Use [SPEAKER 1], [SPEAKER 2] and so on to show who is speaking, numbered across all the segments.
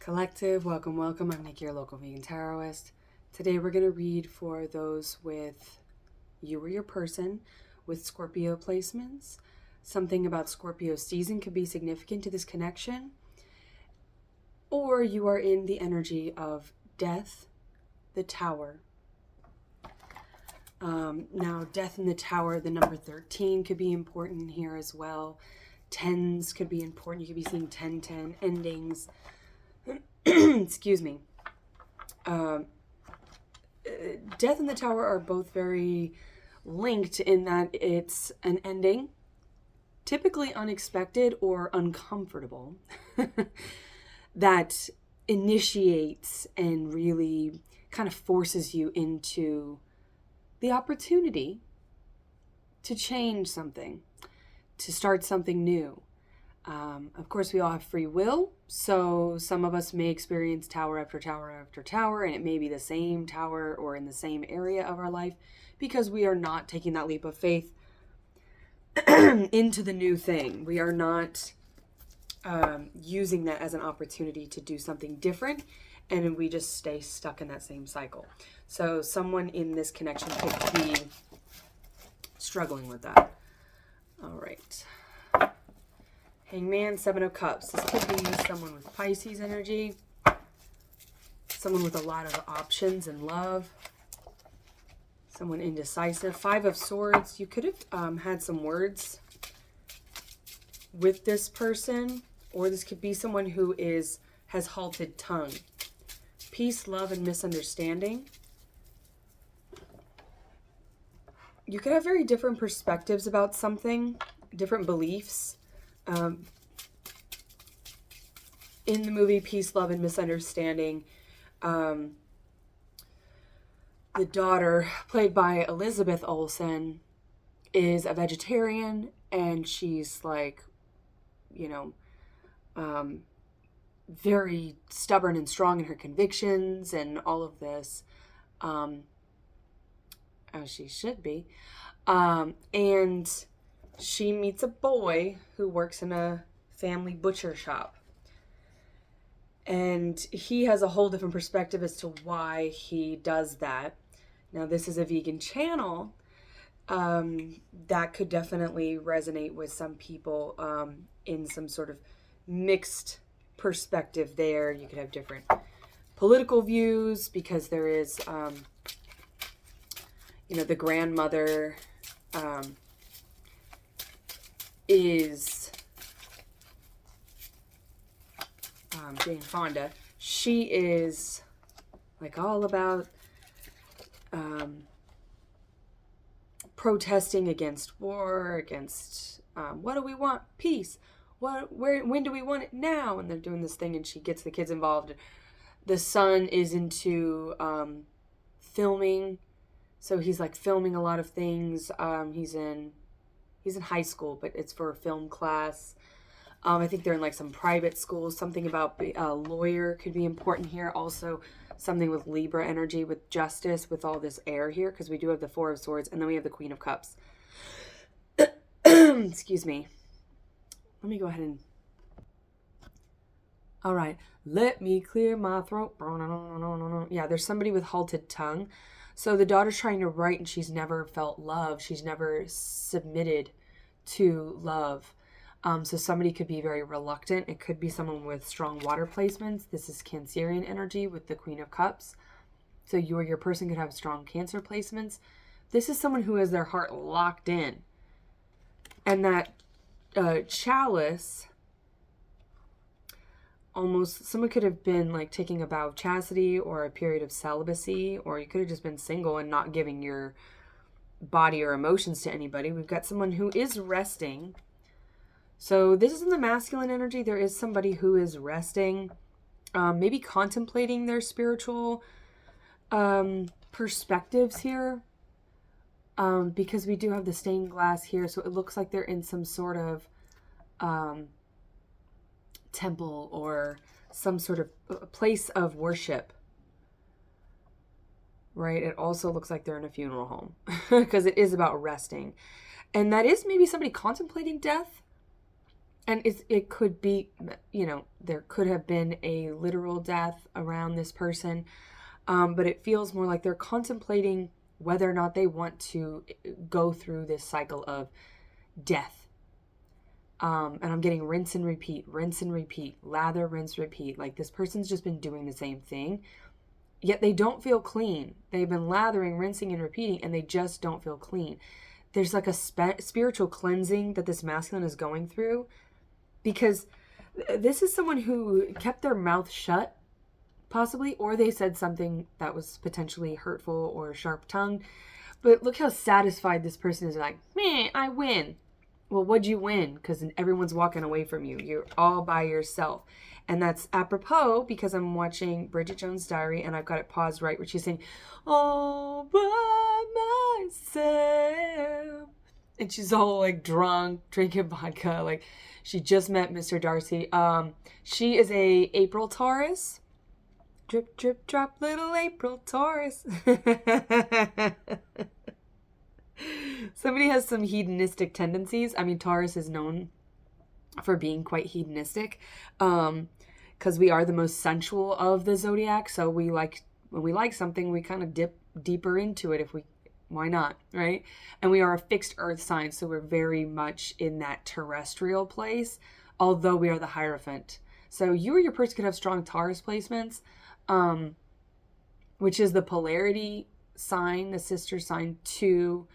[SPEAKER 1] Collective, welcome, welcome. I'm Nikki, your local vegan tarotist. Today we're going to read for those with you or your person with Scorpio placements. Something about Scorpio season could be significant to this connection. Or you are in the energy of Death, the Tower. Now, Death in the Tower, the number 13 could be important here as well. Tens could be important. You could be seeing 10-10 endings. Excuse me. Death and the Tower are both very linked in that it's an ending, typically unexpected or uncomfortable, that initiates and really kind of forces you into the opportunity to change something, to start something new. Of course, we all have free will, so some of us may experience tower after tower after tower, and it may be the same tower or in the same area of our life because we are not taking that leap of faith into the new thing. We are not using that as an opportunity to do something different, and we just stay stuck in that same cycle. So someone in this connection could be struggling with that. All right. Hangman, Seven of Cups. This could be someone with Pisces energy. Someone with a lot of options and love. Someone indecisive. Five of Swords. You could have had some words with this person. Or this could be someone who has halted tongue. Peace, love, and misunderstanding. You could have very different perspectives about something. Different beliefs. In the movie Peace, Love, and Misunderstanding, the daughter, played by Elizabeth Olsen, is a vegetarian, and she's like, very stubborn and strong in her convictions and all of this, as she should be. And she meets a boy who works in a family butcher shop. And he has a whole different perspective as to why he does that. Now, this is a vegan channel. That could definitely resonate with some people in some sort of mixed perspective there. You could have different political views because there is, the grandmother is Jane Fonda. She is like all about protesting against war, against what do we want? Peace. When do we want it? Now. And they're doing this thing, and she gets the kids involved. The son is into filming, so he's like filming a lot of things. He's in high school, but it's for a film class. I think they're in like some private schools. Something about a lawyer could be important here. Also, something with Libra energy, with justice, with all this air here, because we do have the Four of Swords, and then we have the Queen of Cups. Excuse me. Let me go ahead and... All right. Let me clear my throat. Yeah, there's somebody with halted tongue. So the daughter's trying to write, and she's never felt love. She's never submitted to love. So somebody could be very reluctant. It could be someone with strong water placements. This is Cancerian energy with the Queen of Cups. So you or your person could have strong Cancer placements. This is someone who has their heart locked in. And that chalice, almost, someone could have been like taking a vow of chastity or a period of celibacy, or you could have just been single and not giving your body or emotions to anybody. We've got someone who is resting. So this is in the masculine energy. There is somebody who is resting, maybe contemplating their spiritual perspectives here, because we do have the stained glass here. So it looks like they're in some sort of temple or some sort of place of worship, right? It also looks like they're in a funeral home because it is about resting. And that is maybe somebody contemplating death. And it could be, there could have been a literal death around this person, but it feels more like they're contemplating whether or not they want to go through this cycle of death. And I'm getting rinse and repeat, lather, rinse, repeat. Like this person's just been doing the same thing, yet they don't feel clean. They've been lathering, rinsing, and repeating, and they just don't feel clean. There's like a spiritual cleansing that this masculine is going through, because this is someone who kept their mouth shut, possibly, or they said something that was potentially hurtful or sharp-tongued. But look how satisfied this person is, like, meh, I win. Well, what'd you win? Because everyone's walking away from you. You're all by yourself. And that's apropos because I'm watching Bridget Jones' Diary, and I've got it paused right where she's saying, all by myself. And she's all like drunk, drinking vodka. Like she just met Mr. Darcy. She is a April Taurus. Drip, drip, drop, little April Taurus. Somebody has some hedonistic tendencies. I mean, Taurus is known for being quite hedonistic, because we are the most sensual of the zodiac. So when we like something, we kind of dip deeper into it. Why not, right? And we are a fixed earth sign, so we're very much in that terrestrial place, although we are the Hierophant. So you or your person could have strong Taurus placements, which is the polarity sign, the sister sign to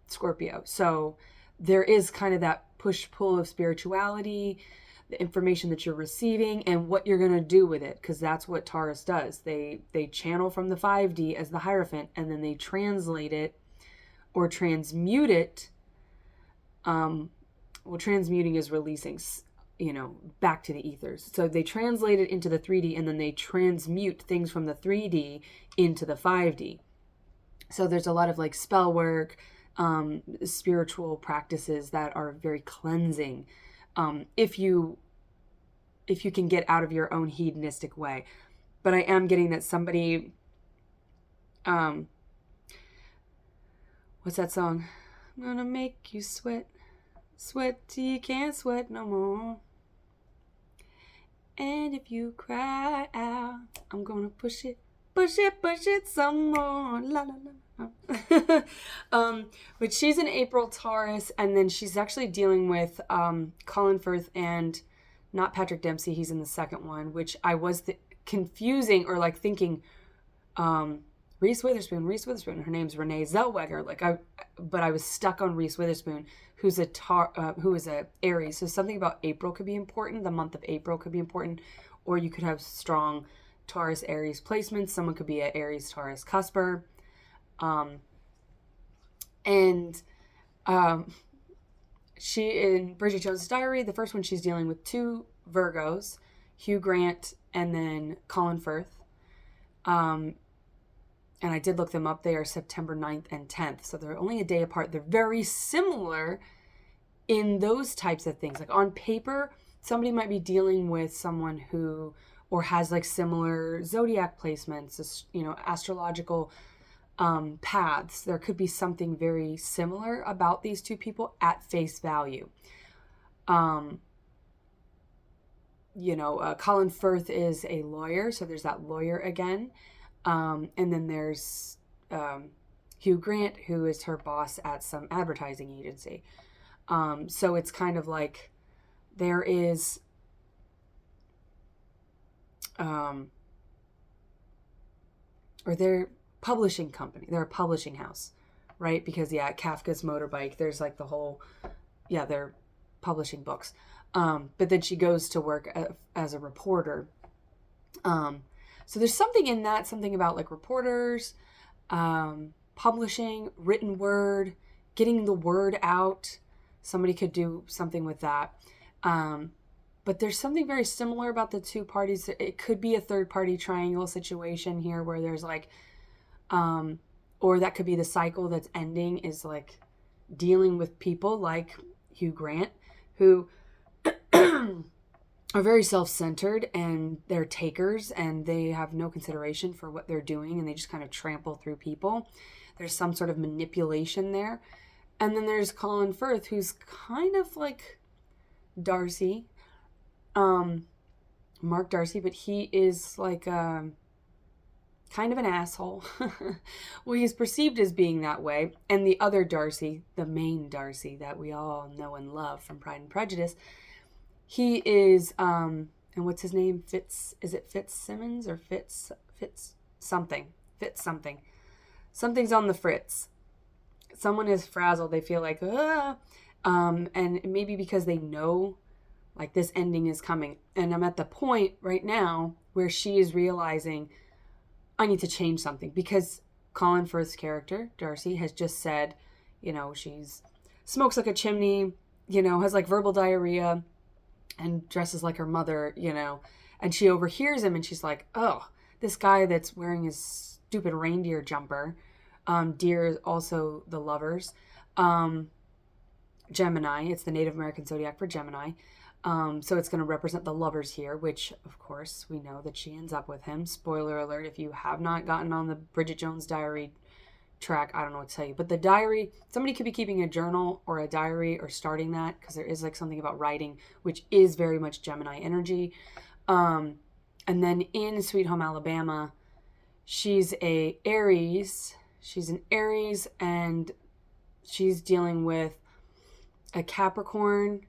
[SPEAKER 1] Scorpio. So there is kind of that push-pull of spirituality, the information that you're receiving, and what you're going to do with it, because that's what Taurus does. They channel from the 5D as the Hierophant, and then they translate it or transmute it. Transmuting is releasing, back to the ethers. So they translate it into the 3D, and then they transmute things from the 3D into the 5D. So there's a lot of like spell work, spiritual practices that are very cleansing, if you can get out of your own hedonistic way. But I am getting that somebody, what's that song? I'm gonna make you sweat till you can't sweat no more. And if you cry out, I'm gonna push it some more. La la la. But she's an April Taurus, and then she's actually dealing with Colin Firth and not Patrick Dempsey. He's in the second one, which I was confusing or like thinking Reese Witherspoon. Her name's Renee Zellweger. But I was stuck on Reese Witherspoon, who is a Aries. So something about April could be important. The month of April could be important, or you could have strong Taurus Aries placements. Someone could be an Aries Taurus cusper. She, in Bridget Jones' Diary, the first one, she's dealing with two Virgos, Hugh Grant and then Colin Firth. And I did look them up. They are September 9th and 10th. So they're only a day apart. They're very similar in those types of things. Like on paper, somebody might be dealing with someone who, or has like similar zodiac placements, astrological paths. There could be something very similar about these two people at face value. Colin Firth is a lawyer, so there's that lawyer again. And then there's Hugh Grant, who is her boss at some advertising agency. So it's kind of like there is or their publishing company, they're a publishing house, right? Because Kafka's Motorbike, there's like the whole, they're publishing books. But then she goes to work as a reporter. So there's something in that, something about like reporters, publishing, written word, getting the word out. Somebody could do something with that. But there's something very similar about the two parties. It could be a third party triangle situation here where there's like, or that could be the cycle that's ending is like dealing with people like Hugh Grant, who are very self-centered and they're takers and they have no consideration for what they're doing and they just kind of trample through people. There's some sort of manipulation there. And then there's Colin Firth, who's kind of like Darcy, Mark Darcy, but he is like kind of an asshole. Well, he's perceived as being that way. And the other Darcy, the main Darcy that we all know and love from Pride and Prejudice, he is, and what's his name? Is it Fitzsimmons or Fitz something? Fitz something. Something's on the fritz. Someone is frazzled. They feel like, and maybe because they know like this ending is coming. And I'm at the point right now where she is realizing I need to change something, because Colin Firth's character, Darcy, has just said, she's smokes like a chimney, has like verbal diarrhea and dresses like her mother, and she overhears him and she's like, oh, this guy that's wearing his stupid reindeer jumper. Deer is also the lovers. Gemini, it's the Native American zodiac for Gemini. So it's going to represent the lovers here, which, of course, we know that she ends up with him. Spoiler alert, if you have not gotten on the Bridget Jones Diary track, I don't know what to tell you. But the diary, somebody could be keeping a journal or a diary or starting that, because there is like something about writing, which is very much Gemini energy. And then in Sweet Home Alabama, she's an Aries, and she's dealing with a Capricorn.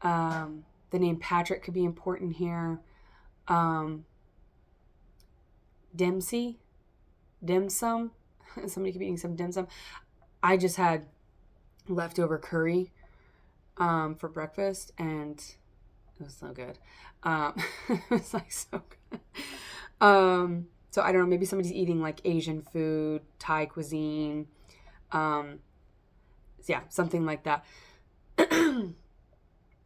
[SPEAKER 1] The name Patrick could be important here. Dim sum. Somebody could be eating some dim sum. I just had leftover curry for breakfast, and it was so good. It was like so good. So I don't know, maybe somebody's eating like Asian food, Thai cuisine. Yeah, something like that.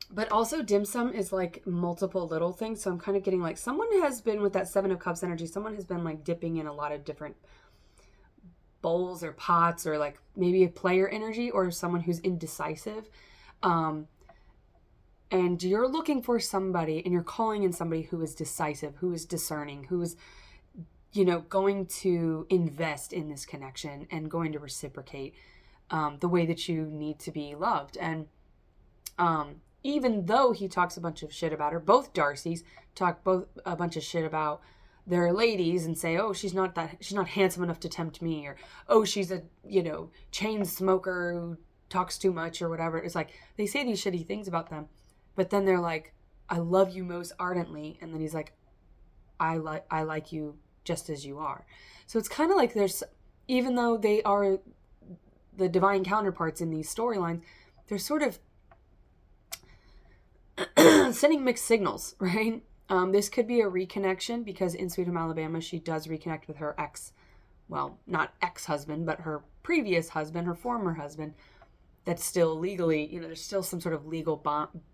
[SPEAKER 1] But also dim sum is like multiple little things. So I'm kind of getting like someone has been with that Seven of Cups energy. Someone has been like dipping in a lot of different bowls or pots, or like maybe a player energy, or someone who's indecisive. And you're looking for somebody, and you're calling in somebody who is decisive, who is discerning, who is, going to invest in this connection and going to reciprocate the way that you need to be loved. And even though he talks a bunch of shit about her, both Darcys talk a bunch of shit about their ladies and say, oh, she's not handsome enough to tempt me, or, oh, she's a, chain smoker who talks too much or whatever. It's like, they say these shitty things about them, but then they're like, I love you most ardently. And then he's like, I like you just as you are. So it's kind of like there's, even though they are the divine counterparts in these storylines, they're sort of sending mixed signals, right? This could be a reconnection, because in Sweet Home Alabama, she does reconnect with her not ex-husband, but her previous husband, her former husband. That's still legally, there's still some sort of legal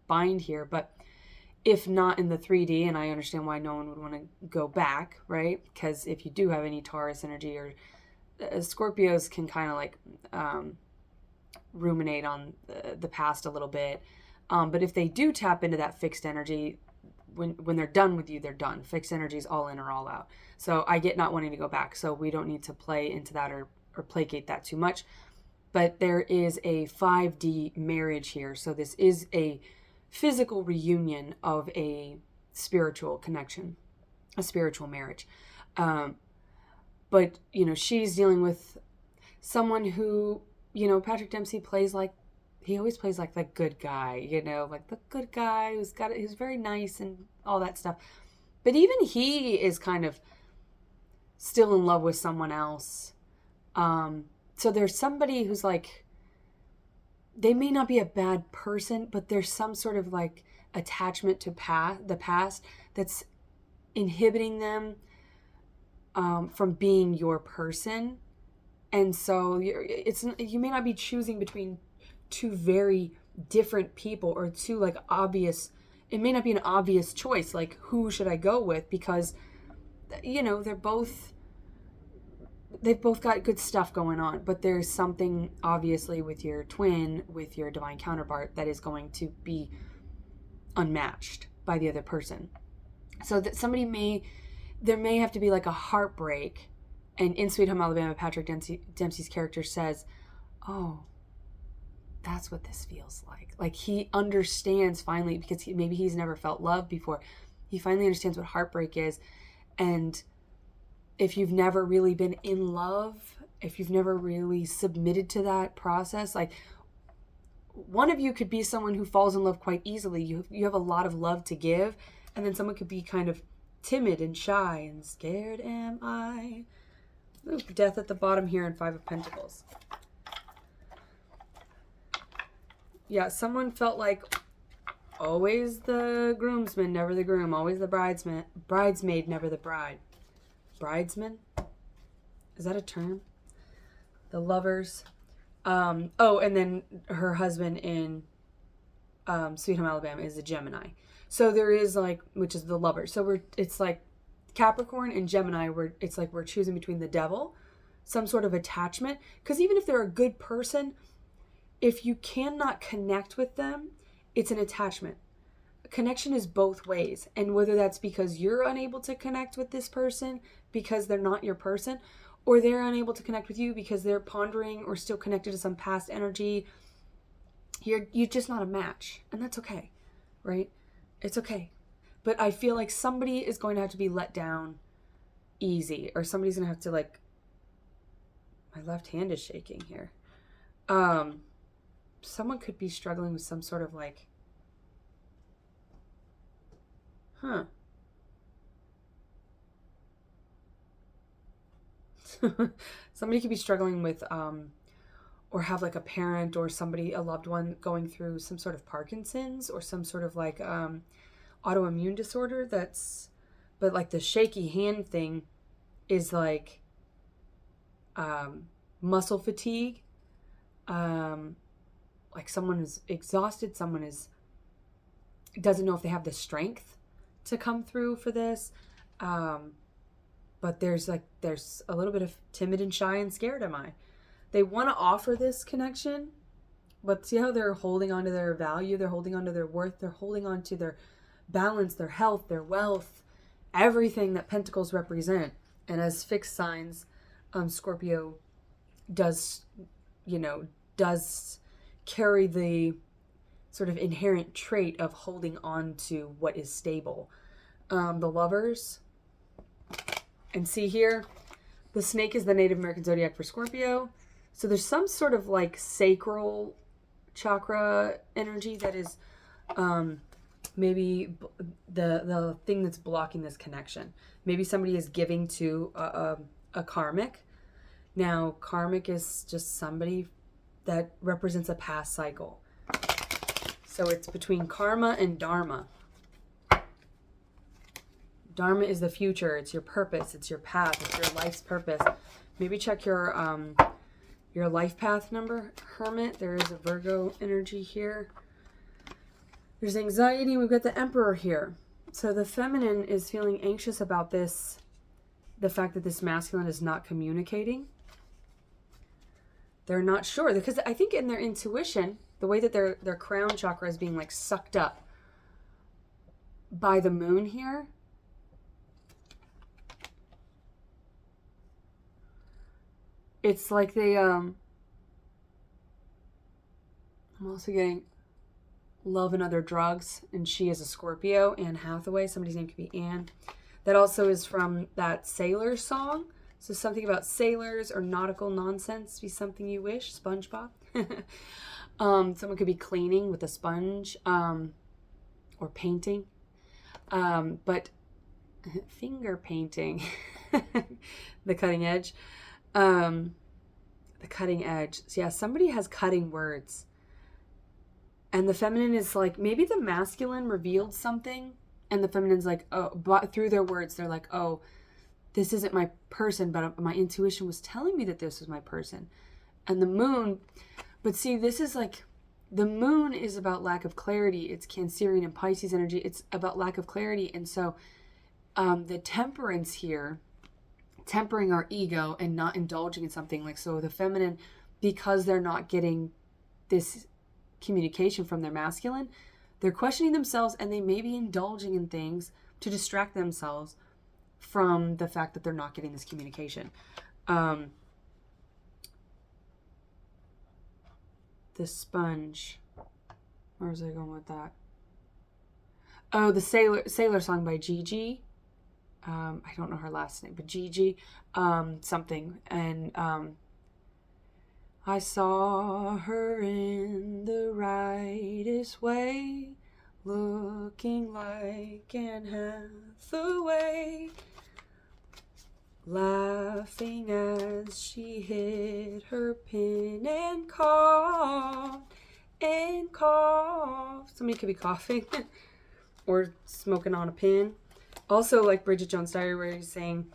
[SPEAKER 1] bind here, but if not in the 3D, and I understand why no one would want to go back, right? Because if you do have any Taurus energy, or Scorpios can kind of like ruminate on the past a little bit. But if they do tap into that fixed energy, when they're done with you, they're done. Fixed energy is all in or all out. So I get not wanting to go back. So we don't need to play into that or placate that too much. But there is a 5D marriage here. So this is a physical reunion of a spiritual connection, a spiritual marriage. But, she's dealing with someone who, Patrick Dempsey plays like, he always plays like the good guy, like the good guy who's very nice and all that stuff. But even he is kind of still in love with someone else. So there's somebody who's like, they may not be a bad person, but there's some sort of like attachment to the past that's inhibiting them from being your person. And so you may not be choosing between two very different people, or two like obvious, it may not be an obvious choice, like who should I go with, because they've both got good stuff going on, but there's something obviously with your twin, with your divine counterpart, that is going to be unmatched by the other person. So that there may have to be like a heartbreak. And in Sweet Home Alabama, Patrick Dempsey's character says, oh, that's what this feels like. Like he understands finally, because maybe he's never felt love before. He finally understands what heartbreak is. And if you've never really been in love, if you've never really submitted to that process, like one of you could be someone who falls in love quite easily. You have a lot of love to give. And then someone could be kind of timid and shy and scared am I. Ooh, death at the bottom here in Five of Pentacles. Yeah, someone felt like always the groomsman, never the groom. Always the bridesmaid, never the bride. Bridesman? Is that a term? The lovers. Oh, and then her husband in Sweet Home Alabama is a Gemini. So there is like, which is the lover. So it's like Capricorn and Gemini, it's like we're choosing between the devil, some sort of attachment. Because even if they're a good person, if you cannot connect with them, it's an attachment. Connection is both ways. And whether that's because you're unable to connect with this person because they're not your person, or they're unable to connect with you because they're pondering or still connected to some past energy, you're just not a match. And that's okay, right? It's okay. But I feel like somebody is going to have to be let down easy, or somebody's going to have to, like, my left hand is shaking here. Someone could be struggling with some sort of like, somebody could be struggling with, or have like a parent or somebody, a loved one going through some sort of Parkinson's or some sort of like, autoimmune disorder but like the shaky hand thing is like, muscle fatigue. Like someone is exhausted, someone doesn't know if they have the strength to come through for this. But there's a little bit of timid and shy and scared am I. They want to offer this connection, but see how they're holding on to their value, they're holding on to their worth, they're holding on to their balance, their health, their wealth, everything that Pentacles represent. And as fixed signs, Scorpio does carry the sort of inherent trait of holding on to what is stable. The lovers. And see here, the snake is the Native American zodiac for Scorpio. So there's some sort of like sacral chakra energy that is maybe the thing that's blocking this connection. Maybe somebody is giving to a karmic. Now, karmic is just somebody that represents a past cycle. So it's between karma and dharma. Dharma is the future. It's your purpose. It's your path. It's your life's purpose. Maybe check your life path number, Hermit. There is a Virgo energy here. There's anxiety. We've got the Emperor here. So the feminine is feeling anxious about this, the fact that this masculine is not communicating. They're not sure, because I think in their intuition, the way that their crown chakra is being like sucked up by the moon here, it's like they I'm also getting love and other drugs, and she is a Scorpio. Anne Hathaway, somebody's name could be Anne. That also is from that sailor song. So something about sailors or nautical nonsense, be something you wish. SpongeBob. Someone could be cleaning with a sponge, or painting. But finger painting, the cutting edge. The cutting edge. So yeah, somebody has cutting words. And the feminine is like, maybe the masculine revealed something, and the feminine's like, oh, but through their words, they're like, oh, this isn't my person, but my intuition was telling me that this was my person. And the moon, but see, this is like, the moon is about lack of clarity. It's Cancerian and Pisces energy. It's about lack of clarity. And so the temperance here, tempering our ego and not indulging in something, like, so the feminine, because they're not getting this communication from their masculine, they're questioning themselves, and they may be indulging in things to distract themselves from the fact that they're not getting this communication. the sponge. Where was I going with that? Oh, the Sailor song by Gigi. I don't know her last name, but Gigi something. And I saw her in the rightest way, looking like Anne Hathaway, laughing as she hit her pin and coughed. Somebody could be coughing or smoking on a pin. Also, like Bridget Jones' Diary, where he's saying,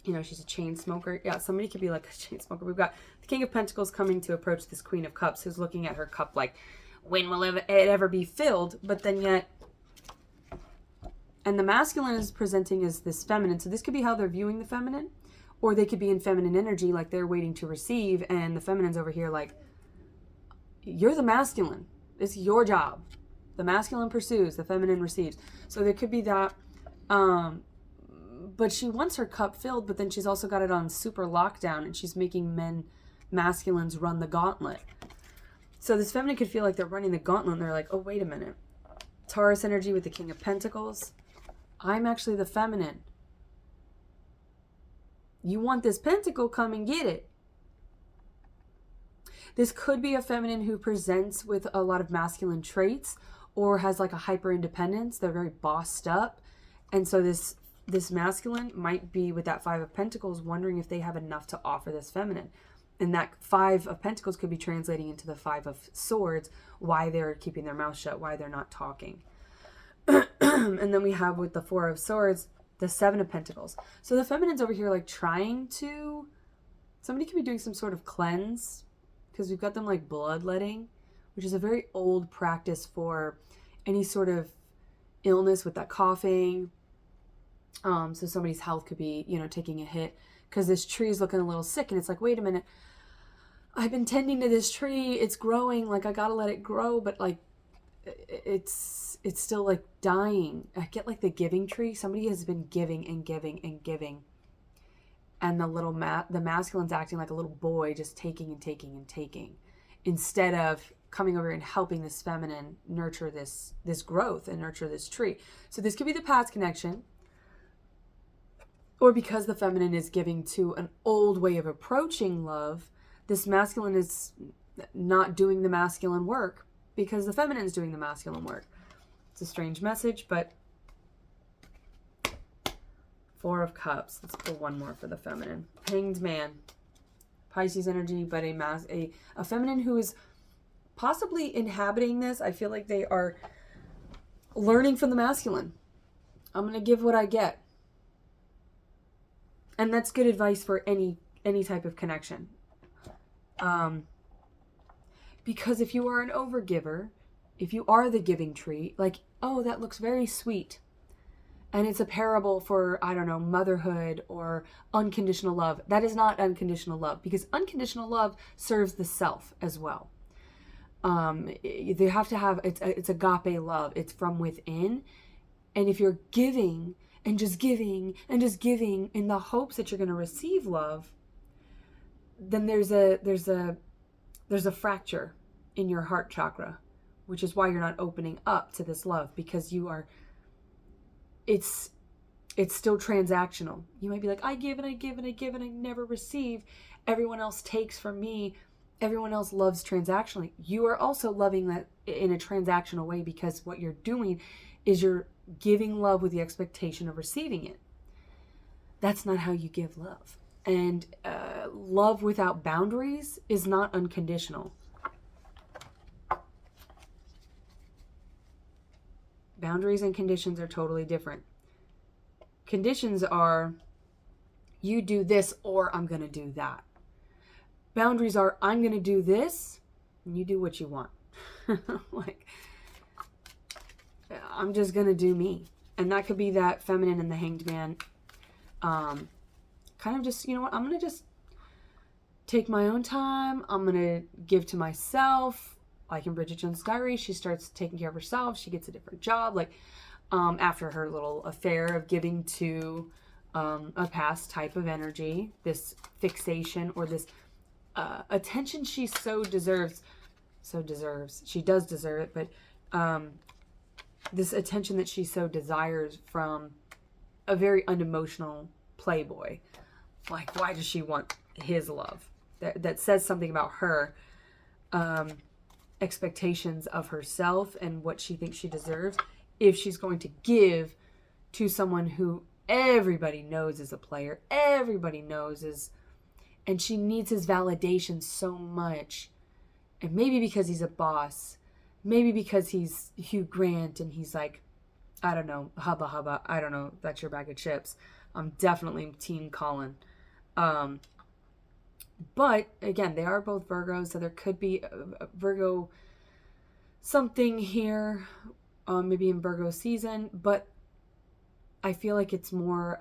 [SPEAKER 1] you know, she's a chain smoker. Yeah, somebody could be like a chain smoker. We've got the King of Pentacles coming to approach this Queen of Cups, who's looking at her cup like, when will it ever be filled? But then yet, and the masculine is presenting as this feminine. So this could be how they're viewing the feminine, or they could be in feminine energy, like they're waiting to receive, and the feminine's over here like, you're the masculine. It's your job. The masculine pursues, the feminine receives. So there could be that. But she wants her cup filled, but then she's also got it on super lockdown, and she's making masculines run the gauntlet. So this feminine could feel like they're running the gauntlet, and they're like, oh, wait a minute. Taurus energy with the King of Pentacles. I'm actually the feminine. You want this pentacle, come and get it. This could be a feminine who presents with a lot of masculine traits or has like a hyper independence. They're very bossed up. And so this masculine might be with that Five of Pentacles wondering if they have enough to offer this feminine. And that Five of Pentacles could be translating into the Five of Swords, why they're keeping their mouth shut, why they're not talking. And then we have with the Four of Swords, the Seven of Pentacles. So the feminine's over here like trying to, somebody could be doing some sort of cleanse, because we've got them like bloodletting, which is a very old practice for any sort of illness with that coughing. So somebody's health could be, you know, taking a hit because this tree is looking a little sick, and it's like, wait a minute, I've been tending to this tree, it's growing, like I gotta let it grow, but like it's still like dying. I get like the giving tree. Somebody has been giving and giving and giving, and the masculine's acting like a little boy, just taking and taking and taking, instead of coming over and helping this feminine nurture this growth and nurture this tree. So this could be the past connection, or because the feminine is giving to an old way of approaching love, this masculine is not doing the masculine work because the feminine is doing the masculine work. It's a strange message, but Four of Cups. Let's pull one more for the feminine. Hanged Man. Pisces energy, but a feminine who is possibly inhabiting this. I feel like they are learning from the masculine. I'm going to give what I get. And that's good advice for any type of connection. Because if you are an overgiver, if you are the giving tree, like, oh, that looks very sweet, and it's a parable for, I don't know, motherhood or unconditional love. That is not unconditional love, because unconditional love serves the self as well. They have to have, it's agape love. It's from within. And if you're giving and just giving and just giving in the hopes that you're going to receive love, then there's a fracture in your heart chakra, which is why you're not opening up to this love, because you are, it's still transactional. You might be like, I give and I give and I give and I never receive. Everyone else takes from me. Everyone else loves transactionally. You are also loving that in a transactional way, because what you're doing is you're giving love with the expectation of receiving it. That's not how you give love. And love without boundaries is not unconditional. Boundaries and conditions are totally different. Conditions are, you do this or I'm going to do that. Boundaries are, I'm going to do this and you do what you want. Like, I'm just going to do me. And that could be that feminine and the Hanged Man. Kind of just, you know what, I'm going to just take my own time. I'm going to give to myself. Like in Bridget Jones' Diary, she starts taking care of herself. She gets a different job. Like after her little affair of giving to a past type of energy, this fixation or this attention she so deserves. so deserves. She does deserve it, but this attention that she so desires from a very unemotional playboy. Like, why does she want his love? That says something about her expectations of herself and what she thinks she deserves if she's going to give to someone who everybody knows is a player, everybody knows is, and she needs his validation so much. And maybe because he's a boss, maybe because he's Hugh Grant and he's like, I don't know, hubba hubba, I don't know, that's your bag of chips. I'm definitely Team Colin. But again, they are both Virgos, so there could be a Virgo something here, maybe in Virgo season, but I feel like it's more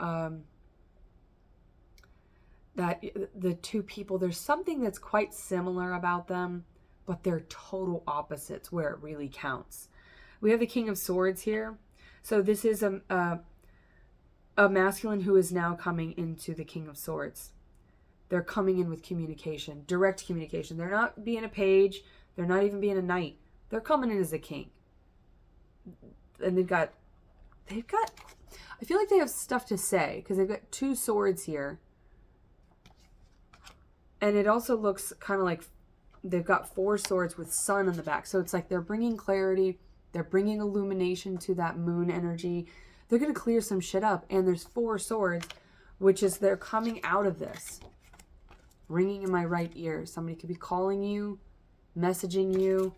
[SPEAKER 1] that the two people, there's something that's quite similar about them, but they're total opposites where it really counts. We have the King of Swords here. So this is a masculine who is now coming into the King of Swords. They're coming in with communication, direct communication. They're not being a page. They're not even being a knight. They're coming in as a king. And they've got, I feel like they have stuff to say because they've got two swords here. And it also looks kind of like they've got four swords with sun on the back. So it's like they're bringing clarity. They're bringing illumination to that moon energy. They're going to clear some shit up. And there's four swords, which is they're coming out of this. Ringing in my right ear. Somebody could be calling you, messaging you.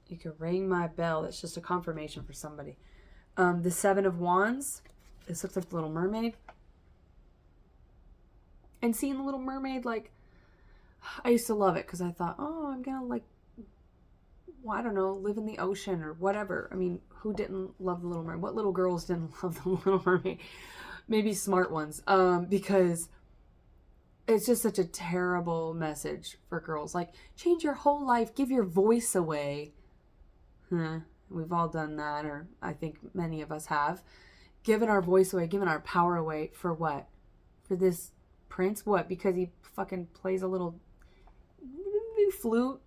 [SPEAKER 1] You could ring my bell. That's just a confirmation for somebody. The Seven of Wands. This looks like the Little Mermaid. And seeing the Little Mermaid, like, I used to love it because I thought, oh, I'm going to, like, well, I don't know, live in the ocean or whatever. I mean, who didn't love the Little Mermaid? What little girls didn't love the Little Mermaid? Maybe smart ones. Because it's just such a terrible message for girls. Like, change your whole life, give your voice away. We've all done that, or I think many of us have. Given our voice away, given our power away for what? For this prince? What? Because he fucking plays a little flute?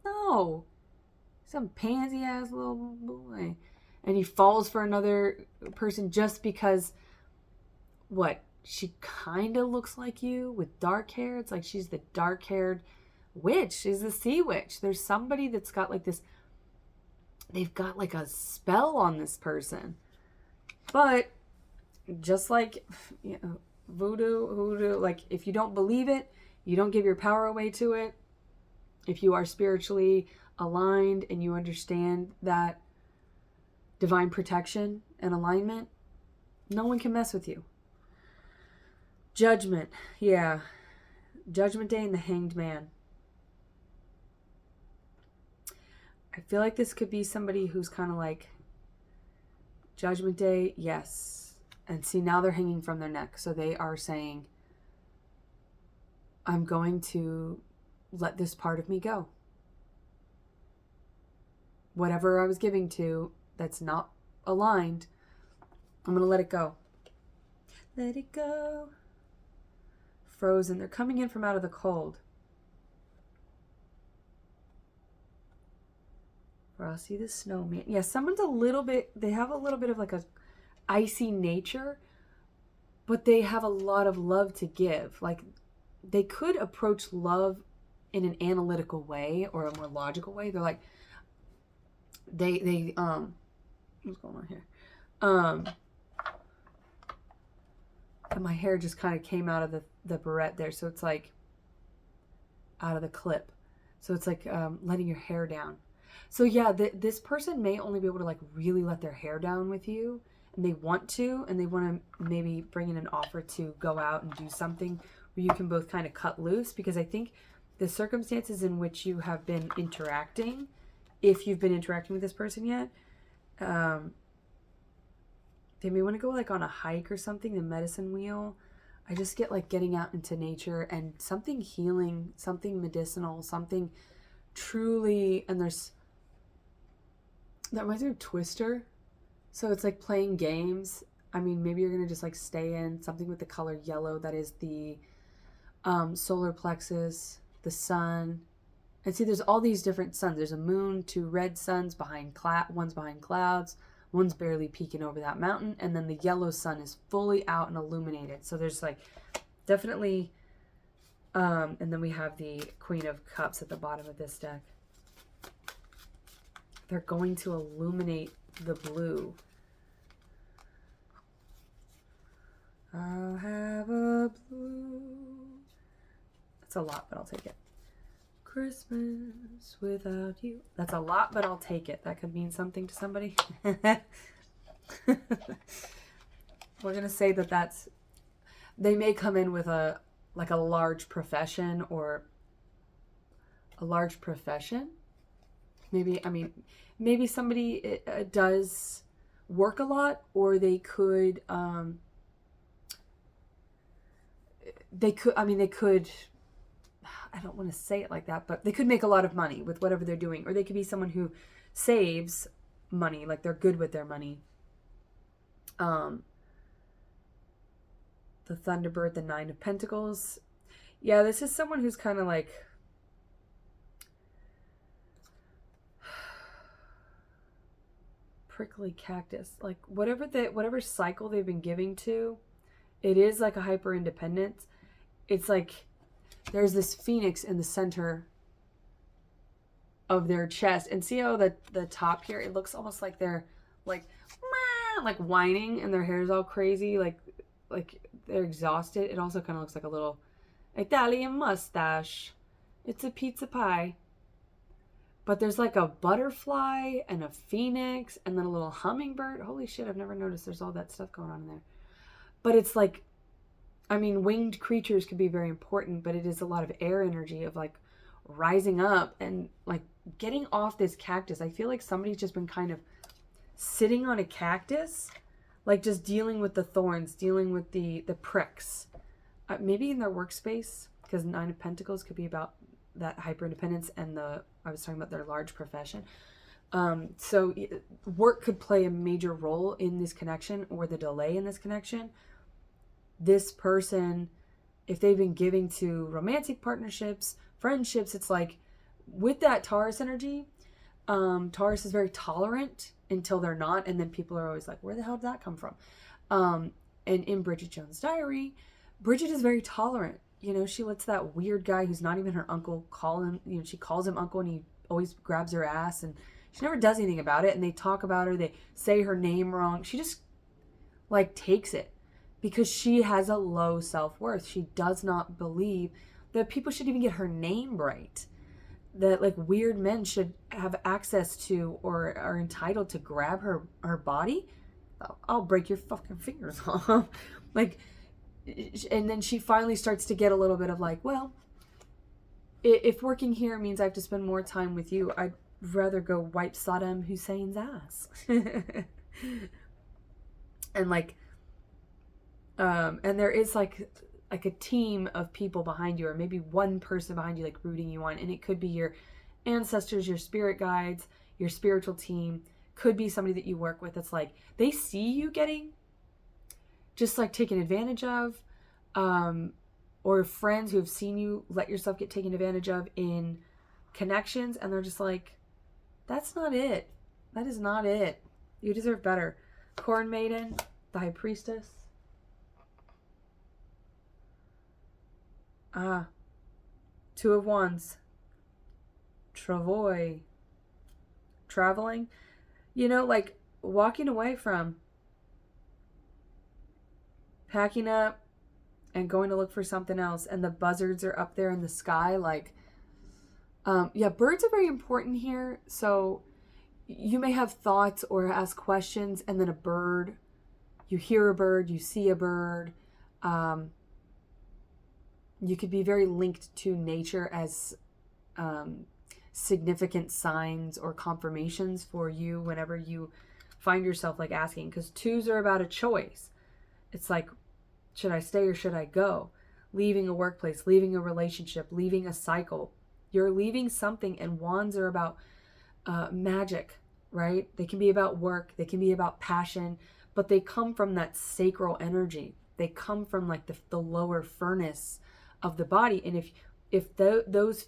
[SPEAKER 1] No. Some pansy ass little boy. And he falls for another person just because, what? She kind of looks like you with dark hair. It's like she's the dark haired witch. She's the sea witch. There's somebody that's got like this, they've got like a spell on this person. But just like, you know, voodoo, like if you don't believe it, you don't give your power away to it. If you are spiritually aligned and you understand that divine protection and alignment, no one can mess with you. Judgment. Yeah. Judgment Day and the Hanged Man. I feel like this could be somebody who's kind of like, Judgment Day, yes. And see, now they're hanging from their neck. So they are saying, I'm going to let this part of me go. Whatever I was giving to that's not aligned, I'm going to let it go. Let it go. Frozen. They're coming in from out of the cold. Frosty the Snowman. Yeah, someone's a little bit, they have a little bit of like a icy nature, but they have a lot of love to give. Like, they could approach love in an analytical way or a more logical way. They're like, what's going on here? And my hair just kind of came out of the barrette there. So it's like out of the clip. So it's like letting your hair down. So yeah, this person may only be able to like really let their hair down with you. And they want to, and they want to maybe bring in an offer to go out and do something where you can both kind of cut loose. Because I think the circumstances in which you have been interacting, if you've been interacting with this person yet, they may want to go like on a hike or something, the medicine wheel. I just get like getting out into nature and something healing, something medicinal, something truly, and that reminds me of Twister. So it's like playing games. I mean, maybe you're going to just like stay in something with the color yellow. That is the solar plexus. the sun. And see, there's all these different suns. There's a moon, 2 red suns behind one's behind clouds, one's barely peeking over that mountain, and then the yellow sun is fully out and illuminated. So there's like definitely, and then we have the Queen of Cups at the bottom of this deck. They're going to illuminate the blue. I'll have a blue. That's a lot, but I'll take it. Christmas without you. That's a lot, but I'll take it. That could mean something to somebody. We're going to say that they may come in with a large profession or a large profession. Maybe somebody does work a lot, or they could, I don't want to say it like that, but they could make a lot of money with whatever they're doing. Or they could be someone who saves money, like they're good with their money. The Thunderbird, the 9 of Pentacles. Yeah, this is someone who's kind of like, prickly cactus. Like whatever cycle they've been giving to, it is like a hyper independence. It's like there's this phoenix in the center of their chest, and see how the top here, it looks almost like they're like whining, and their hair's all crazy, like they're exhausted. It also kind of looks like a little Italian mustache. It's a pizza pie. But there's like a butterfly and a phoenix and then a little hummingbird. Holy shit, I've never noticed there's all that stuff going on in there. But it's like, winged creatures can be very important, but it is a lot of air energy of like rising up and like getting off this cactus. I feel like somebody's just been kind of sitting on a cactus, like just dealing with the thorns, dealing with the pricks. Maybe in their workspace, because 9 of Pentacles could be about that hyper independence, and I was talking about their large profession. So work could play a major role in this connection, or the delay in this connection. This person, if they've been giving to romantic partnerships, friendships, it's like with that Taurus energy, Taurus is very tolerant until they're not, and then people are always like, where the hell did that come from? And in Bridget Jones' Diary, Bridget is very tolerant. You know, she lets that weird guy who's not even her uncle call him, she calls him uncle, and he always grabs her ass, and she never does anything about it. And they talk about her, they say her name wrong. She just like takes it because she has a low self-worth. She does not believe that people should even get her name right. That like weird men should have access to or are entitled to grab her body. I'll break your fucking fingers off. And then she finally starts to get a little bit of like, well, if working here means I have to spend more time with you, I'd rather go wipe Saddam Hussein's ass. And like, and there is like a team of people behind you, or maybe one person behind you, like rooting you on. And it could be your ancestors, your spirit guides, your spiritual team. Could be somebody that you work with. It's like they see you getting just like taken advantage of, or friends who have seen you let yourself get taken advantage of in connections, and they're just like, that's not it. That is not it. You deserve better. Corn Maiden, the High Priestess. Two of Wands. Travois. Traveling. Like walking away from, packing up and going to look for something else, and the buzzards are up there in the sky. Like, birds are very important here. So you may have thoughts or ask questions, and then a bird, you hear a bird, you see a bird. You could be very linked to nature as significant signs or confirmations for you whenever you find yourself like asking, because 2s are about a choice. It's like, should I stay or should I go? Leaving a workplace, leaving a relationship, leaving a cycle. You're leaving something, and Wands are about magic, right? They can be about work, they can be about passion, but they come from that sacral energy. They come from like the lower furnace of the body. And if if those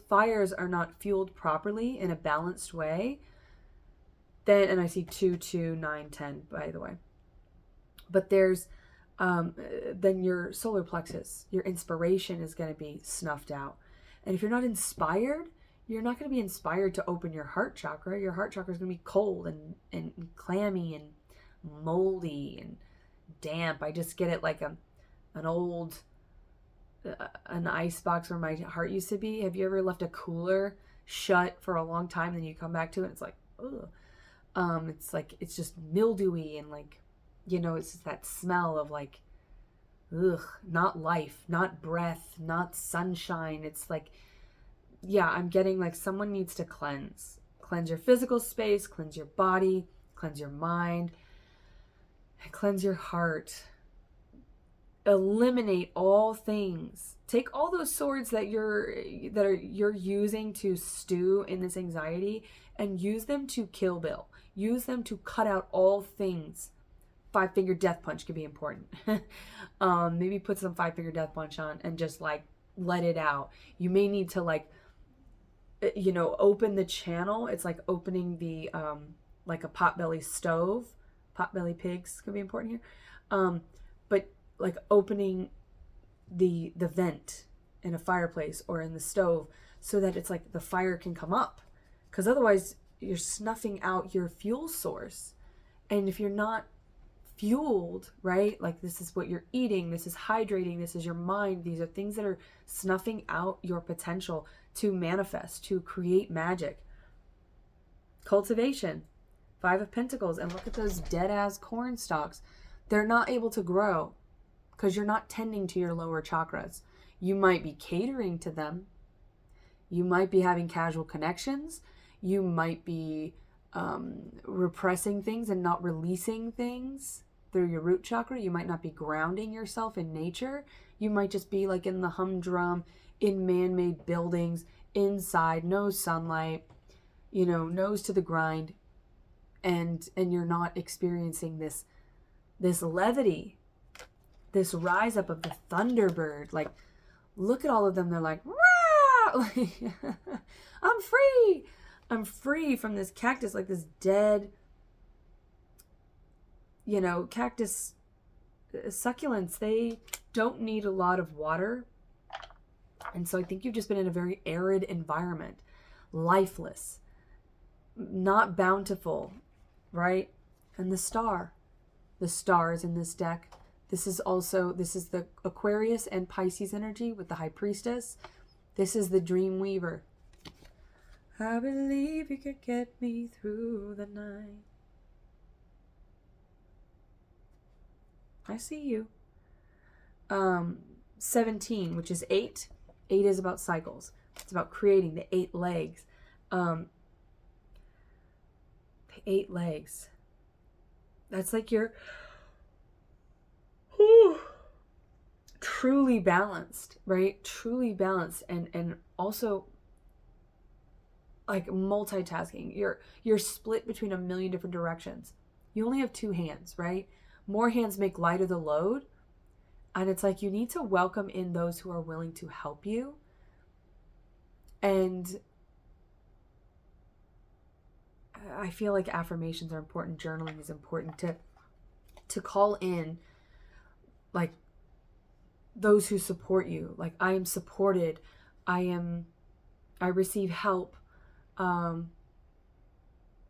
[SPEAKER 1] fires are not fueled properly in a balanced way, then, and I see 2, 2, 9, 10, by the way. But there's, then your solar plexus, your inspiration is going to be snuffed out. And if you're not inspired, you're not going to be inspired to open your heart chakra. Your heart chakra is going to be cold and clammy and moldy and damp. I just get it like an old, an ice box where my heart used to be. Have you ever left a cooler shut for a long time, then you come back to it, it's like, ugh. It's like, it's just mildewy and like, it's just that smell of like, ugh, not life, not breath, not sunshine. It's like, yeah, I'm getting like someone needs to cleanse your physical space, cleanse your body, cleanse your mind, and cleanse your heart. Eliminate all things. Take all those swords that you're using to stew in this anxiety and use them to kill Bill. Use them to cut out all things. 5-finger death punch could be important. Maybe put some 5-finger death punch on and just like let it out. You may need to like, open the channel. It's like opening the, like a potbelly stove. Potbelly pigs could be important here. But like opening the vent in a fireplace or in the stove so that it's like the fire can come up. Because otherwise you're snuffing out your fuel source. And if you're not fueled, right? Like this is what you're eating, this is hydrating, this is your mind. These are things that are snuffing out your potential to manifest, to create magic. Cultivation, 5 of Pentacles. And look at those dead ass corn stalks. They're not able to grow because you're not tending to your lower chakras. You might be catering to them. You might be having casual connections. You might be repressing things and not releasing things through your root chakra. You might not be grounding yourself in nature. You might just be like in the humdrum, in man-made buildings, inside, no sunlight, nose to the grind, and you're not experiencing this levity, this rise up of the Thunderbird. Like, look at all of them. They're like, rah! Like, I'm free from this cactus, like this dead, cactus succulents. They don't need a lot of water. And so I think you've just been in a very arid environment, lifeless, not bountiful, right? And the stars in this deck. This is the Aquarius and Pisces energy with the High Priestess. This is the Dream Weaver. I believe you could get me through the night. I see you. 17, which is 8. 8 is about cycles. It's about creating the 8 legs. The 8 legs. That's like you're truly balanced, right? Truly balanced, and also like multitasking. You're split between a million different directions. You only have 2 hands, right? More hands make lighter the load. And it's like you need to welcome in those who are willing to help you. And I feel like affirmations are important. Journaling is important to call in like those who support you. Like, I am supported. I receive help along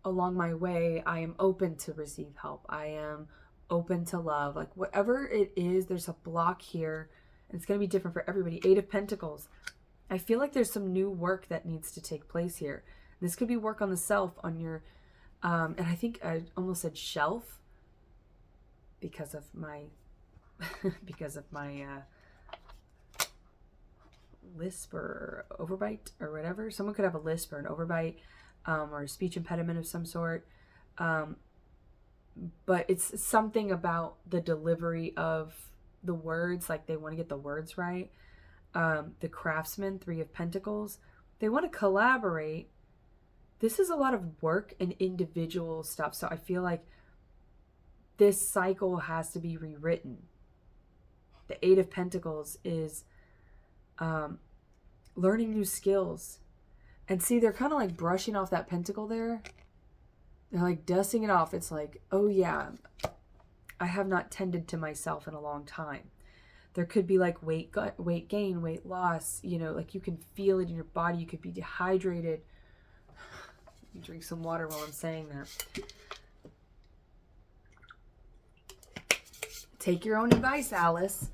[SPEAKER 1] my way. I am open to receive help. I am open to love. Like, whatever it is, there's a block here. And it's going to be different for everybody. 8 of Pentacles. I feel like there's some new work that needs to take place here. This could be work on the self, on your, and I think I almost said shelf because of my, lisp or overbite or whatever. Someone could have a lisp or an overbite, or a speech impediment of some sort. But it's something about the delivery of the words, like they want to get the words right. The Craftsman, 3 of Pentacles, they want to collaborate. This is a lot of work and individual stuff. So I feel like this cycle has to be rewritten. The 8 of Pentacles is learning new skills. And see, they're kind of like brushing off that pentacle there. They're like dusting it off. It's like, oh yeah, I have not tended to myself in a long time. There could be like weight gain, weight loss, like you can feel it in your body. You could be dehydrated. Drink some water while I'm saying that. Take your own advice, Alice.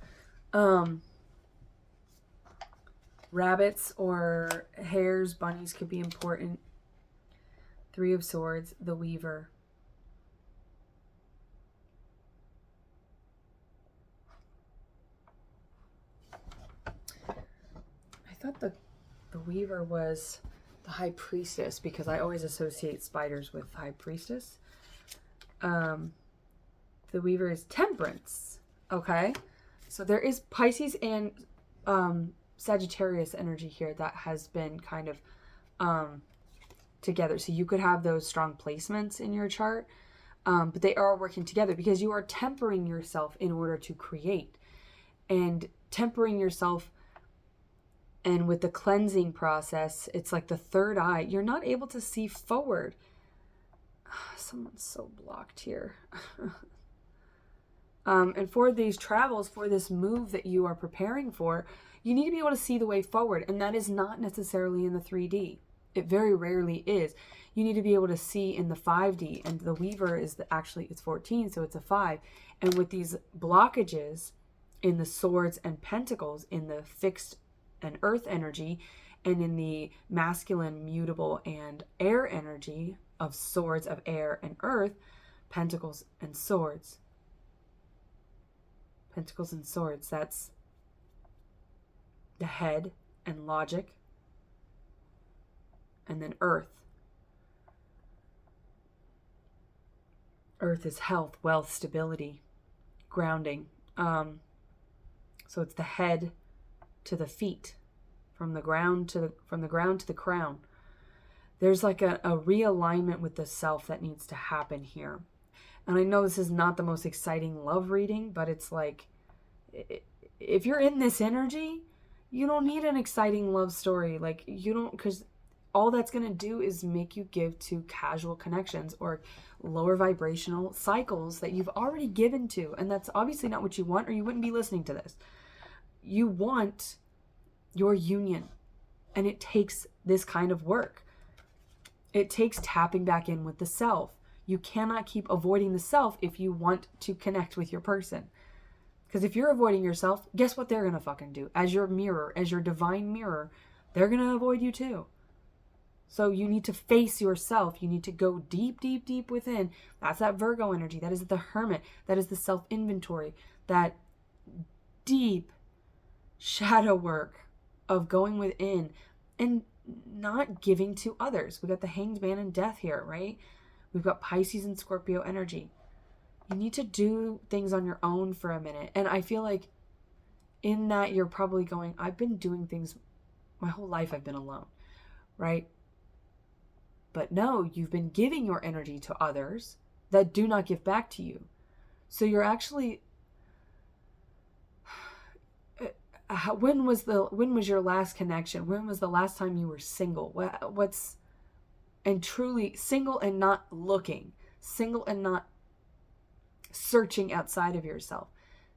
[SPEAKER 1] Rabbits or hares, bunnies could be important. 3 of Swords, the Weaver. I thought the Weaver was the High Priestess because I always associate spiders with High Priestess. The Weaver is Temperance. Okay. So there is Pisces and Sagittarius energy here that has been kind of together. So you could have those strong placements in your chart, but they are working together because you are tempering yourself in order to create. And tempering yourself, and with the cleansing process, it's like the third eye. You're not able to see forward. Someone's so blocked here. And for these travels, for this move that you are preparing for, you need to be able to see the way forward. And that is not necessarily in the 3D. It very rarely is. You need to be able to see in the 5D. And the Weaver is it's 14, so it's a 5. And with these blockages in the Swords and Pentacles, in the fixed and earth energy, and in the masculine, mutable, and air energy of Swords, of air and earth, Pentacles and Swords. Pentacles and Swords, that's the head and logic. And then earth. Earth is health, wealth, stability, grounding. So it's the head to the feet, from the ground to the crown. There's like a realignment with the self that needs to happen here. And I know this is not the most exciting love reading, but it's like, if you're in this energy, you don't need an exciting love story. Like, you don't, because all that's going to do is make you give to casual connections or lower vibrational cycles that you've already given to. And that's obviously not what you want, or you wouldn't be listening to this. You want your union. And it takes this kind of work. It takes tapping back in with the self. You cannot keep avoiding the self if you want to connect with your person. Because if you're avoiding yourself, guess what they're going to fucking do? As your mirror, as your divine mirror, they're going to avoid you too. So you need to face yourself. You need to go deep, deep, deep within. That's that Virgo energy. That is the Hermit. That is the self-inventory. That deep shadow work of going within and not giving to others. We got the Hanged Man and Death here, right? We've got Pisces and Scorpio energy. You need to do things on your own for a minute. And I feel like in that you're probably going, I've been doing things my whole life. I've been alone, right? But no, you've been giving your energy to others that do not give back to you. So you're actually, when was your last connection? When was the last time you were single? And truly single and not looking, single and not searching outside of yourself,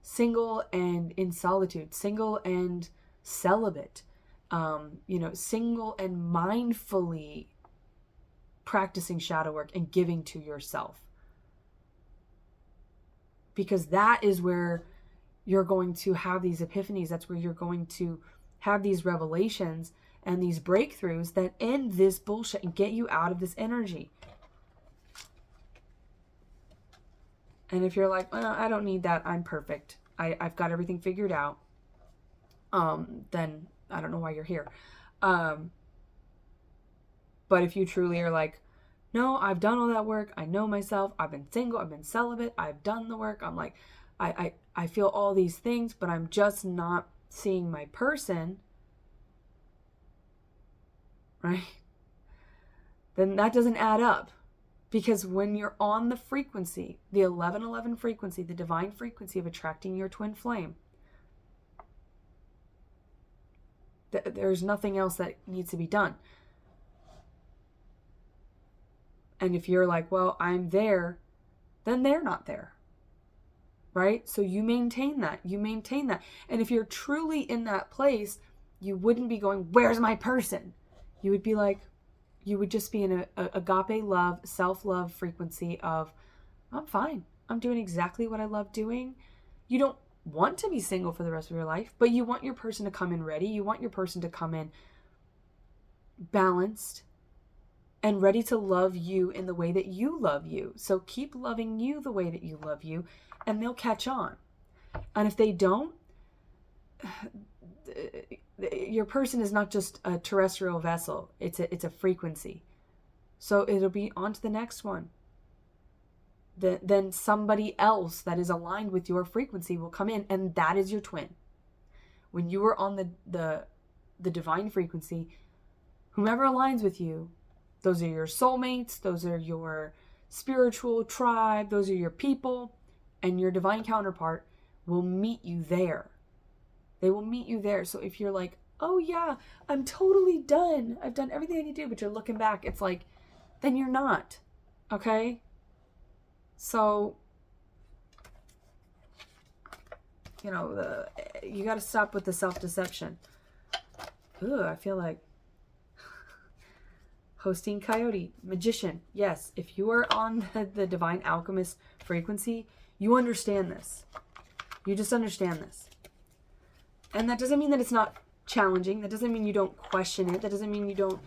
[SPEAKER 1] single and in solitude, single and celibate, single and mindfully practicing shadow work and giving to yourself. Because that is where you're going to have these epiphanies. That's where you're going to have these revelations and these breakthroughs that end this bullshit and get you out of this energy. And if you're like, well, I don't need that, I'm perfect, I've got everything figured out, then I don't know why you're here. But if you truly are like, no, I've done all that work, I know myself, I've been single, I've been celibate, I've done the work, I'm like, I feel all these things, but I'm just not seeing my person, right? Then that doesn't add up. Because when you're on the frequency, the 1111 frequency, the divine frequency of attracting your twin flame, There's nothing else that needs to be done. And if you're like, well, I'm there, then they're not there. Right? So you maintain that. You maintain that. And if you're truly in that place, you wouldn't be going, where's my person? You would be like, you would just be in a agape love, self-love frequency of, I'm fine. I'm doing exactly what I love doing. You don't want to be single for the rest of your life, but you want your person to come in ready. You want your person to come in balanced and ready to love you in the way that you love you. So keep loving you the way that you love you, and they'll catch on. And if they don't, your person is not just a terrestrial vessel. It's a frequency. So it'll be on to the next one. Then somebody else that is aligned with your frequency will come in, and that is your twin. When you are on the divine frequency, whomever aligns with you, those are your soulmates, those are your spiritual tribe, those are your people, and your divine counterpart will meet you there. They will meet you there. So if you're like, oh yeah, I'm totally done, I've done everything I need to do, but you're looking back, it's like, then you're not. Okay? So, you know, you got to stop with the self-deception. Ooh, I feel like hosting coyote, magician. Yes, if you are on the divine alchemist frequency, you understand this. You just understand this. And that doesn't mean that it's not challenging. That doesn't mean you don't question it. That doesn't mean you don't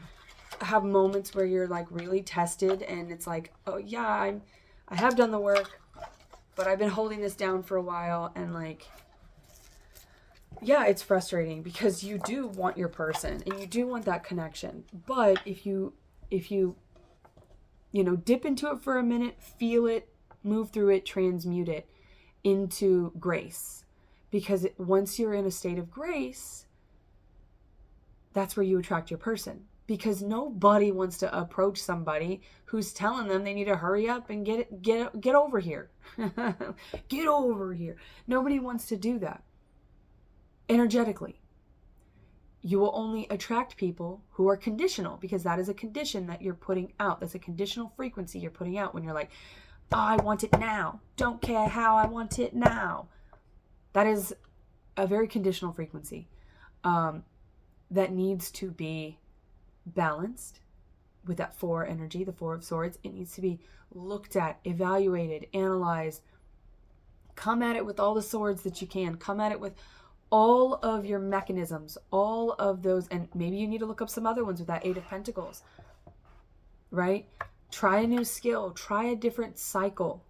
[SPEAKER 1] have moments where you're like really tested and it's like, oh yeah, I have done the work, but I've been holding this down for a while, and like, yeah, it's frustrating because you do want your person and you do want that connection. But if you dip into it for a minute, feel it, move through it, transmute it into grace. Because once you're in a state of grace, that's where you attract your person. Because nobody wants to approach somebody who's telling them they need to hurry up and get over here. Get over here. Nobody wants to do that. Energetically. You will only attract people who are conditional, because that is a condition that you're putting out. That's a conditional frequency you're putting out when you're like, oh, I want it now. Don't care how, I want it now. That is a very conditional frequency that needs to be balanced with that 4 energy, the 4 of swords. It needs to be looked at, evaluated, analyzed. Come at it with all the swords that you can. Come at it with all of your mechanisms, all of those, and maybe you need to look up some other ones with that 8 of Pentacles, right? Try a new skill, try a different cycle,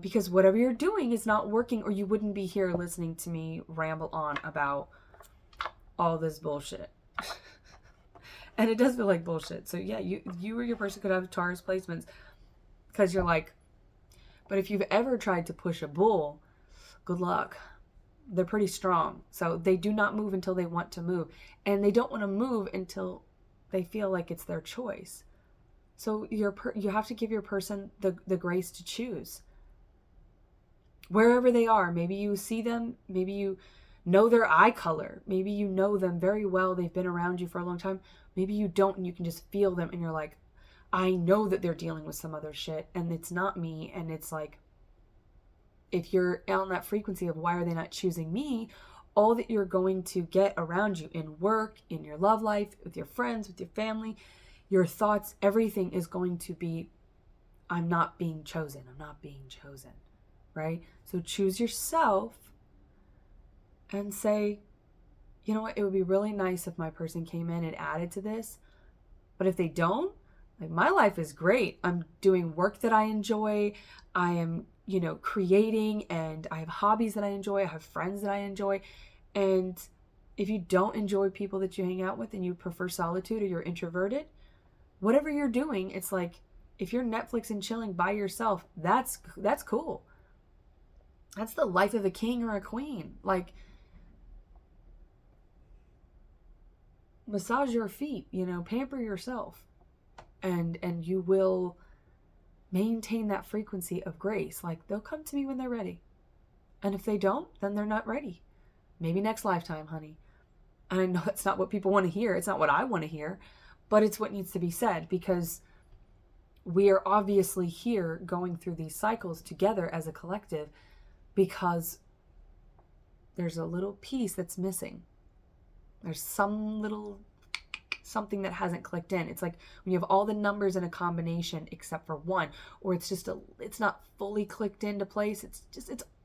[SPEAKER 1] because whatever you're doing is not working, or you wouldn't be here listening to me ramble on about all this bullshit. And it does feel like bullshit. So yeah, you or your person could have Taurus placements because you're like, but if you've ever tried to push a bull, good luck. They're pretty strong. So they do not move until they want to move. And they don't want to move until they feel like it's their choice. So you have to give your person the grace to choose. Wherever they are, maybe you see them, maybe you know their eye color, maybe you know them very well, they've been around you for a long time, maybe you don't, and you can just feel them and you're like, I know that they're dealing with some other shit and it's not me. And it's like, if you're on that frequency of why are they not choosing me, all that you're going to get around you in work, in your love life, with your friends, with your family, your thoughts, everything is going to be, I'm not being chosen. I'm not being chosen, right? So choose yourself and say, you know what? It would be really nice if my person came in and added to this. But if they don't, like, my life is great. I'm doing work that I enjoy. I am, creating, and I have hobbies that I enjoy. I have friends that I enjoy. And if you don't enjoy people that you hang out with and you prefer solitude or you're introverted, whatever you're doing, it's like, if you're Netflix and chilling by yourself, that's cool. That's the life of a king or a queen. Like, massage your feet, pamper yourself. And you will maintain that frequency of grace. Like, they'll come to me when they're ready. And if they don't, then they're not ready. Maybe next lifetime, honey. And I know that's not what people want to hear. It's not what I want to hear, but it's what needs to be said, because we are obviously here going through these cycles together as a collective, because there's a little piece that's missing. There's some little something that hasn't clicked in. It's like when you have all the numbers in a combination except for one, or it's not fully clicked into place. It's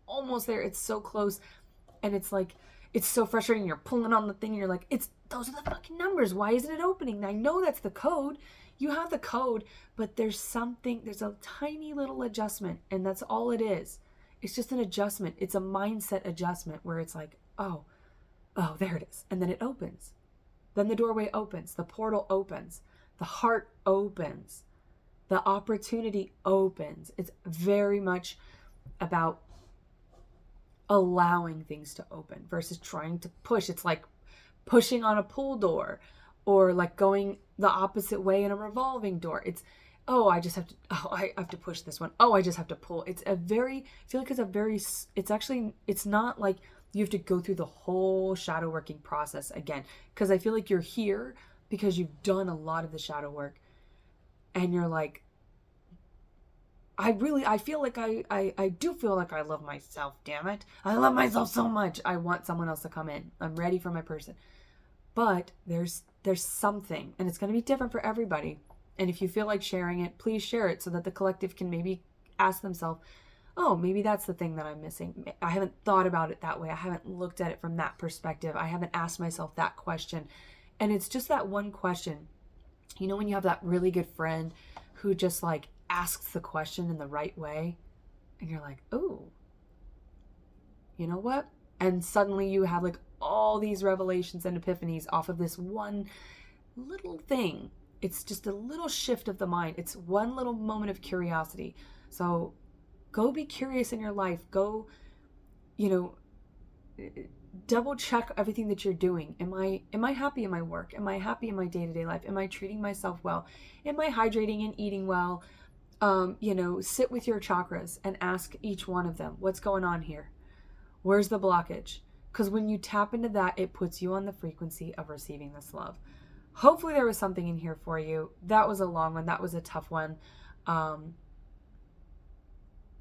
[SPEAKER 1] almost there. It's so close. And it's like, it's so frustrating. You're pulling on the thing and you're like, those are the fucking numbers. Why isn't it opening? I know that's the code. You have the code, but there's a tiny little adjustment, and that's all it is. It's just an adjustment. It's a mindset adjustment where it's like, oh, there it is. And then it opens. Then the doorway opens, the portal opens, the heart opens, the opportunity opens. It's very much about allowing things to open versus trying to push. It's like pushing on a pull door, or like going the opposite way in a revolving door. It's, I have to push this one. I just have to pull. It's not like you have to go through the whole shadow working process again. Because I feel like you're here because you've done a lot of the shadow work. And you're like, I feel like I do feel like I love myself, damn it. I love myself so much. I want someone else to come in. I'm ready for my person. But there's something, and it's going to be different for everybody. And if you feel like sharing it, please share it so that the collective can maybe ask themselves, oh, maybe that's the thing that I'm missing. I haven't thought about it that way. I haven't looked at it from that perspective. I haven't asked myself that question. And it's just that one question. You know, when you have that really good friend who just like asks the question in the right way, and you're like, oh, you know what? And suddenly you have like all these revelations and epiphanies off of this one little thing. It's just a little shift of the mind. It's one little moment of curiosity. So go be curious in your life. Go, double check everything that you're doing. Am I happy in my work? Am I happy in my day-to-day life? Am I treating myself well? Am I hydrating and eating well? Sit with your chakras and ask each one of them, what's going on here? Where's the blockage? Because when you tap into that, it puts you on the frequency of receiving this love. Hopefully there was something in here for you. That was a long one. That was a tough one. And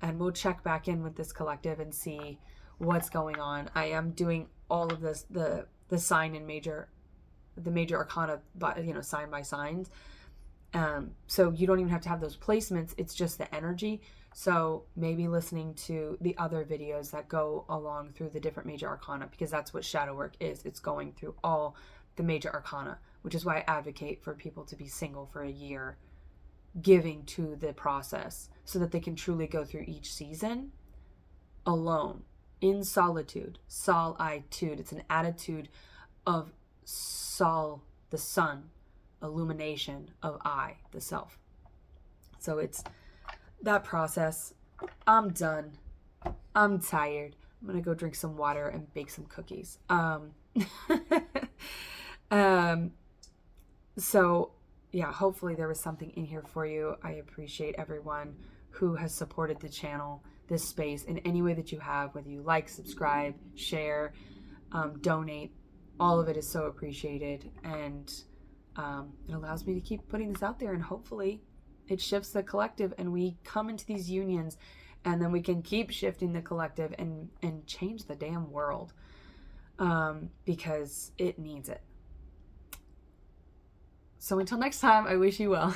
[SPEAKER 1] we'll check back in with this collective and see what's going on. I am doing all of this, the sign and the major arcana, sign by signs. So you don't even have to have those placements. It's just the energy. So maybe listening to the other videos that go along through the different major arcana, because that's what shadow work is. It's going through all the major arcana, which is why I advocate for people to be single for a year, giving to the process so that they can truly go through each season alone, in solitude. Solitude. It's an attitude of sol, the sun, illumination of I, the self. So it's that process. I'm done. I'm tired. I'm gonna go drink some water and bake some cookies. So yeah, hopefully there was something in here for you. I appreciate everyone who has supported the channel, this space, in any way that you have, whether you like, subscribe, share, donate. All of it is so appreciated, and it allows me to keep putting this out there, and hopefully it shifts the collective and we come into these unions, and then we can keep shifting the collective and change the damn world, because it needs it. So until next time, I wish you well.